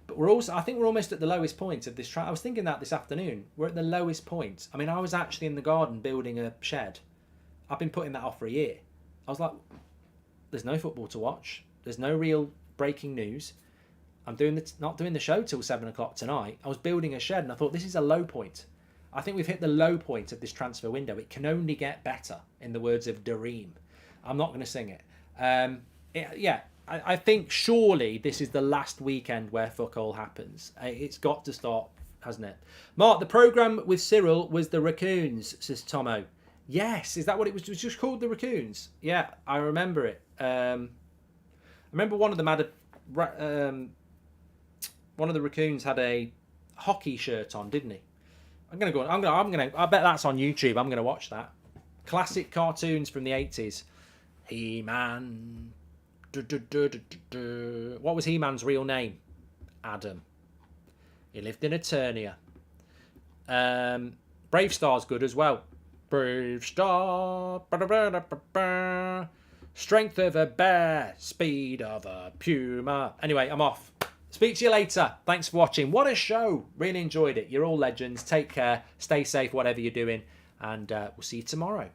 But I think we're almost at the lowest point of this trial. I was thinking that this afternoon. We're at the lowest point. I mean, I was actually in the garden building a shed. I've been putting that off for a year. I was like, there's no football to watch. There's no real breaking news. I'm not doing the show till 7 o'clock tonight. I was building a shed, and I thought, this is a low point. I think we've hit the low point of this transfer window. It can only get better, in the words of Dareem. I'm not going to sing it. I think surely this is the last weekend where fuck all happens. It's got to stop, hasn't it? Mark, the programme with Cyril was the Raccoons, says Tomo. Yes, is that what it was? It was just called the Raccoons. Yeah, I remember it. I remember one of them had one of the Raccoons had a hockey shirt on, didn't he? I bet that's on YouTube. I'm gonna watch that. Classic cartoons from the 80s. He-Man. What was He-Man's real name? Adam. He lived in Eternia. Brave Star's good as well. Brave Star. Strength of a bear. Speed of a puma. Anyway, I'm off. Speak to you later. Thanks for watching. What a show. Really enjoyed it. You're all legends. Take care. Stay safe, whatever you're doing. And we'll see you tomorrow.